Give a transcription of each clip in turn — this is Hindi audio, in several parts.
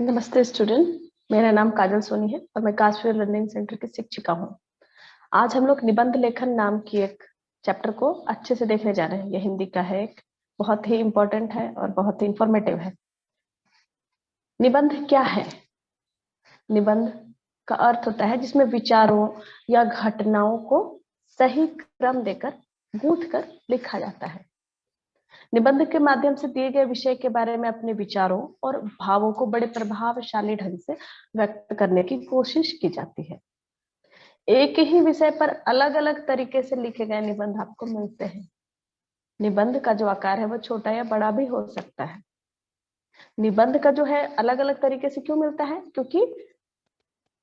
नमस्ते स्टूडेंट। मेरा नाम काजल सोनी है और मैं काशवीर लर्निंग सेंटर की शिक्षिका हूँ। आज हम लोग निबंध लेखन नाम की एक चैप्टर को अच्छे से देखने जा रहे हैं। यह हिंदी का है, एक बहुत ही इम्पोर्टेंट है और बहुत ही इंफॉर्मेटिव है। निबंध क्या है? निबंध का अर्थ होता है जिसमें विचारों या घटनाओं को सही क्रम देकर गूंथ कर लिखा जाता है। निबंध के माध्यम से दिए गए विषय के बारे में अपने विचारों और भावों को बड़े प्रभावशाली ढंग से व्यक्त करने की कोशिश की जाती है। एक ही विषय पर अलग अलग तरीके से लिखे गए निबंध आपको मिलते हैं। निबंध का जो आकार है वो छोटा या बड़ा भी हो सकता है। निबंध का जो है अलग अलग तरीके से क्यों मिलता है? क्योंकि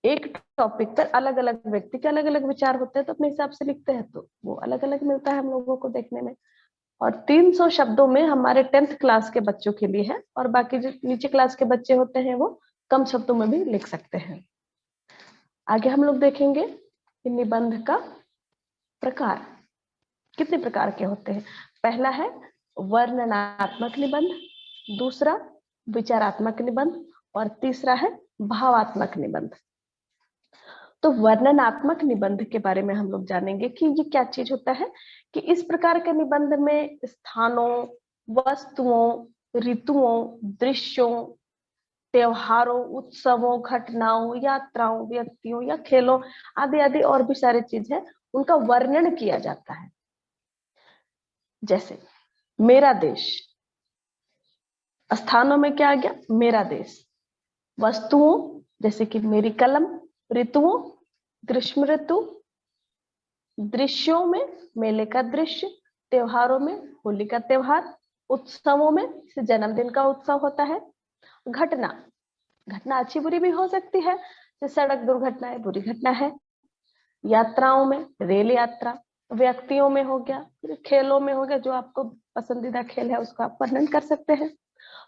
एक टॉपिक पर अलग अलग व्यक्ति के अलग अलग विचार होते हैं, तो अपने हिसाब से लिखते हैं, तो वो अलग अलग मिलता है हम लोगों को देखने में। और 300 शब्दों में हमारे 10th क्लास के बच्चों के लिए है, और बाकी जो नीचे क्लास के बच्चे होते हैं वो कम शब्दों में भी लिख सकते हैं। आगे हम लोग देखेंगे कि निबंध का प्रकार कितने प्रकार के होते हैं। पहला है वर्णनात्मक निबंध, दूसरा विचारात्मक निबंध और तीसरा है भावात्मक निबंध। तो वर्णनात्मक निबंध के बारे में हम लोग जानेंगे कि ये क्या चीज होता है। कि इस प्रकार के निबंध में स्थानों, वस्तुओं, ऋतुओं, दृश्यों, त्योहारों, उत्सवों, घटनाओं, यात्राओं, व्यक्तियों या खेलों आदि आदि और भी सारी चीज है, उनका वर्णन किया जाता है। जैसे मेरा देश, स्थानों में क्या आ गया? मेरा देश। वस्तुओं जैसे कि मेरी कलम, ऋतुओं ग्रीष्म ऋतु, दृश्यों में मेले का दृश्य, त्योहारों में होली का त्योहार, उत्सवों में जन्मदिन का उत्सव होता है। घटना, घटना अच्छी बुरी भी हो सकती है, जैसे सड़क दुर्घटना है, बुरी घटना है। यात्राओं में रेल यात्रा, व्यक्तियों में हो गया, खेलों में हो गया, जो आपको पसंदीदा खेल है उसका आप वर्णन कर सकते हैं।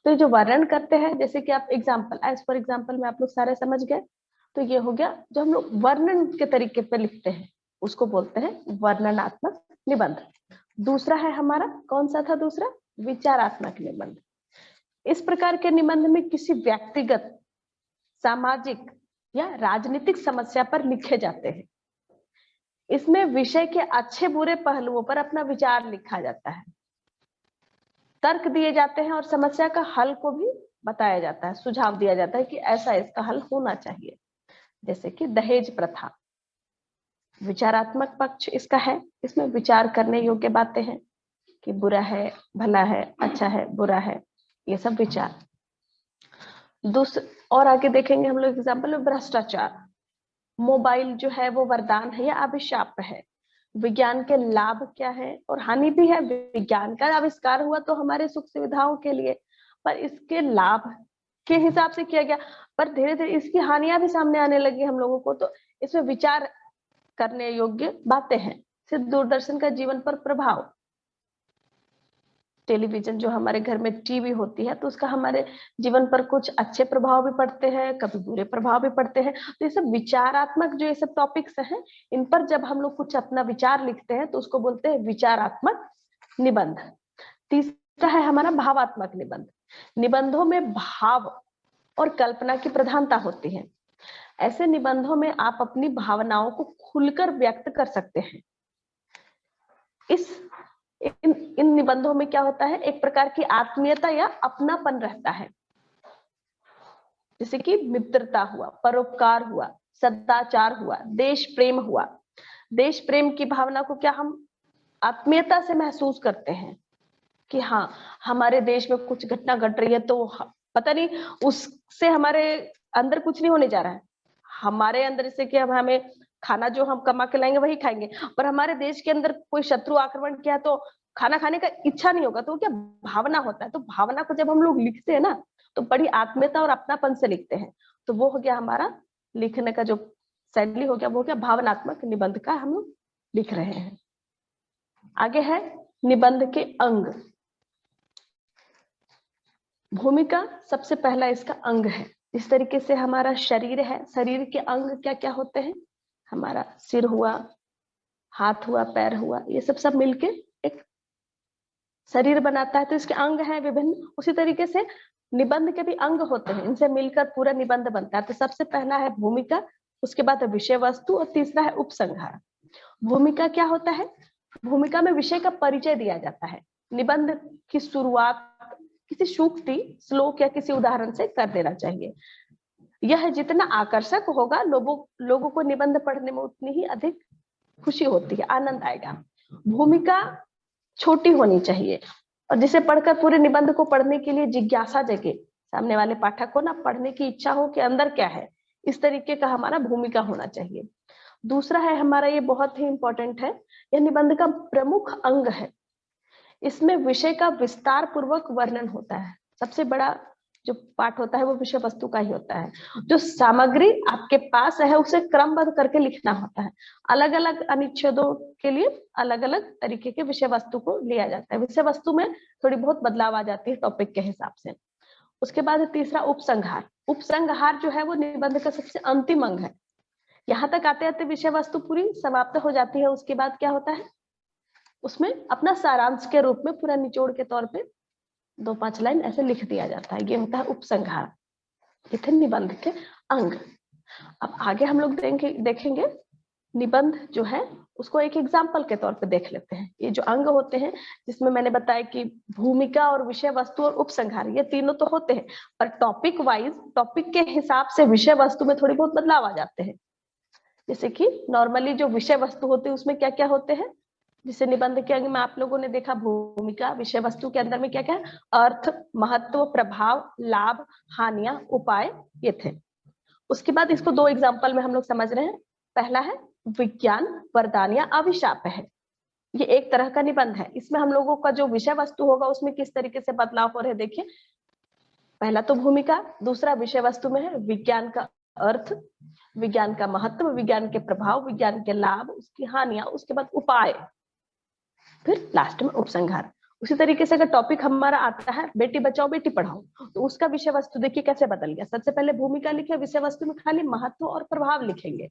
तो ये जो वर्णन करते हैं, जैसे कि आप एग्जाम्पल, एज फॉर एग्जाम्पल में आप लोग सारे समझ गए, तो ये हो गया जो हम लोग वर्णन के तरीके पे लिखते हैं उसको बोलते हैं वर्णनात्मक निबंध। दूसरा है हमारा, कौन सा था दूसरा? विचारात्मक निबंध। इस प्रकार के निबंध में किसी व्यक्तिगत, सामाजिक या राजनीतिक समस्या पर लिखे जाते हैं। इसमें विषय के अच्छे बुरे पहलुओं पर अपना विचार लिखा जाता है, तर्क दिए जाते हैं और समस्या का हल को भी बताया जाता है, सुझाव दिया जाता है कि ऐसा इसका हल होना चाहिए। जैसे कि दहेज प्रथा, विचारात्मक पक्ष इसका है। इसमें विचार करने योग्य बातें हैं कि बुरा है, भला है, अच्छा है, बुरा है, ये सब विचार। दूसरा और आगे देखेंगे हम लोग एग्जाम्पल में भ्रष्टाचार। मोबाइल जो है वो वरदान है या अभिशाप है? विज्ञान के लाभ क्या है और हानि भी है। विज्ञान का आविष्कार हुआ तो हमारे सुख सुविधाओं के लिए, पर इसके लाभ के हिसाब से किया गया, पर धीरे धीरे इसकी हानियां भी सामने आने लगी हम लोगों को, तो इसमें विचार करने योग्य बातें हैं। सिर्फ दूरदर्शन का जीवन पर प्रभाव, टेलीविजन जो हमारे घर में टीवी होती है, तो उसका हमारे जीवन पर कुछ अच्छे प्रभाव भी पड़ते हैं, कभी बुरे प्रभाव भी पड़ते हैं। तो ये सब विचारात्मक जो ये सब टॉपिक्स हैं, इन पर जब हम लोग कुछ अपना विचार लिखते हैं तो उसको बोलते हैं विचारात्मक निबंध। तीसरा है हमारा भावात्मक निबंध। निबंधों में भाव और कल्पना की प्रधानता होती है। ऐसे निबंधों में आप अपनी भावनाओं को खुलकर व्यक्त कर सकते हैं। इन निबंधों में क्या होता है? एक प्रकार की आत्मीयता या अपनापन रहता है, जैसे कि मित्रता हुआ, परोपकार हुआ, सदाचार हुआ, देश प्रेम हुआ। देश प्रेम की भावना को क्या हम आत्मीयता से महसूस करते हैं कि हाँ, हमारे देश में कुछ घटना घट रही है तो पता नहीं उससे हमारे अंदर कुछ नहीं होने जा रहा है, हमारे अंदर से कि अब हमें खाना जो हम कमा के लाएंगे वही खाएंगे, पर हमारे देश के अंदर कोई शत्रु आक्रमण किया तो खाना खाने का इच्छा नहीं होगा, तो क्या भावना होता है। तो भावना को जब हम लोग लिखते हैं ना, तो बड़ी आत्मीयता और अपनापन से लिखते हैं। तो वो हो गया हमारा लिखने का जो शैली हो गया, वो हो गया भावनात्मक निबंध का हम लोग लिख रहे हैं। आगे है निबंध के अंग। भूमिका सबसे पहला इसका अंग है। इस तरीके से हमारा शरीर है, शरीर के अंग क्या क्या होते हैं? हमारा सिर हुआ, हाथ हुआ, पैर हुआ, ये सब मिलके एक शरीर बनाता है, तो इसके अंग है विभिन्न। उसी तरीके से निबंध के भी अंग होते हैं, इनसे मिलकर पूरा निबंध बनता है। तो सबसे पहला है भूमिका, उसके बाद है विषय वस्तु और तीसरा है उपसंहार। भूमिका क्या होता है? भूमिका में विषय का परिचय दिया जाता है। निबंध की शुरुआत किसी सूक्ति, श्लोक या किसी उदाहरण से कर देना चाहिए। यह जितना आकर्षक होगा, लोगों को निबंध पढ़ने में उतनी ही अधिक खुशी होती है, आनंद आएगा। भूमिका छोटी होनी चाहिए और जिसे पढ़कर पूरे निबंध को पढ़ने के लिए जिज्ञासा जगे, सामने वाले पाठक को ना पढ़ने की इच्छा हो कि अंदर क्या है, इस तरीके का हमारा भूमिका होना चाहिए। दूसरा है हमारा, ये बहुत ही इंपॉर्टेंट है, यह निबंध का प्रमुख अंग है। इसमें विषय का विस्तार पूर्वक वर्णन होता है। सबसे बड़ा जो पाठ होता है वो विषय वस्तु का ही होता है। जो सामग्री आपके पास है उसे क्रमबद्ध करके लिखना होता है। अलग अलग अनुच्छेदों के लिए अलग अलग तरीके के विषय वस्तु को लिया जाता है। विषय वस्तु में थोड़ी बहुत बदलाव आ जाती है टॉपिक के हिसाब से। उसके बाद तीसरा उपसंहार। उपसंहार जो है वो निबंध का सबसे अंतिम अंग है। यहाँ तक आते आते विषय वस्तु पूरी समाप्त हो जाती है। उसके बाद क्या होता है, उसमें अपना सारांश के रूप में पूरा निचोड़ के तौर पे 2-5 लाइन ऐसे लिख दिया जाता है। ये होता है उपसंहार। ये थे निबंध के अंग। अब आगे हम लोग देखेंगे निबंध जो है उसको एक एग्जाम्पल के तौर पे देख लेते हैं। ये जो अंग होते हैं जिसमें मैंने बताया कि भूमिका और विषय वस्तु और उपसंहार, ये तीनों तो होते हैं, पर टॉपिक वाइज, टॉपिक के हिसाब से विषय वस्तु में थोड़ी बहुत बदलाव आ जाते हैं। जैसे कि नॉर्मली जो विषय वस्तु होते हैं उसमें क्या क्या होते हैं, जिसे निबंध के अंग में आप लोगों ने देखा, भूमिका, विषय वस्तु के अंदर में क्या क्या है, अर्थ, महत्व, प्रभाव, लाभ, हानियां, उपाय, ये थे। उसके बाद इसको 2 एग्जाम्पल में हम लोग समझ रहे हैं। पहला है विज्ञान, वरदान या अभिशाप है। ये एक तरह का निबंध है। इसमें हम लोगों का जो विषय वस्तु होगा उसमें किस तरीके से बदलाव हो रहे हैं देखिए। पहला तो भूमिका, दूसरा विषय वस्तु में है विज्ञान का अर्थ, विज्ञान का महत्व, विज्ञान के प्रभाव, विज्ञान के लाभ, उसकी हानियां, उसके बाद उपाय, फिर लास्ट में उपसंहार। उसी तरीके से अगर टॉपिक हमारा आता है बेटी बचाओ बेटी पढ़ाओ, तो उसका विषय वस्तु देखिए कैसे बदल गया। सबसे पहले भूमिका लिखे, विषय वस्तु में खाली महत्व और प्रभाव लिखेंगे,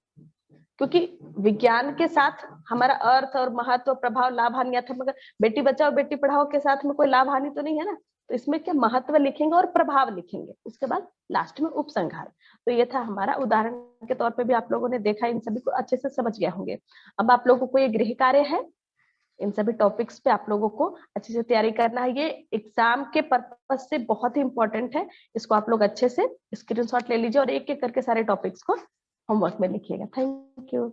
क्योंकि विज्ञान के साथ हमारा अर्थ और महत्व, प्रभाव, लाभ, हानियां था, मगर बेटी बचाओ बेटी पढ़ाओ के साथ में कोई लाभ हानि तो नहीं है ना। तो इसमें क्या महत्व लिखेंगे और प्रभाव लिखेंगे। उसके बाद लास्ट में उपसंहार। तो ये था हमारा, उदाहरण के तौर पे भी आप लोगों ने देखा, इन सभी को अच्छे से समझ गए होंगे। अब आप लोगों को ये गृह कार्य है, इन सभी टॉपिक्स पे आप लोगों को अच्छे से तैयारी करना है। ये एग्जाम के पर्पज से बहुत ही इंपॉर्टेंट है। इसको आप लोग अच्छे से स्क्रीनशॉट ले लीजिए और एक एक करके सारे टॉपिक्स को होमवर्क में लिखिएगा। Thank you.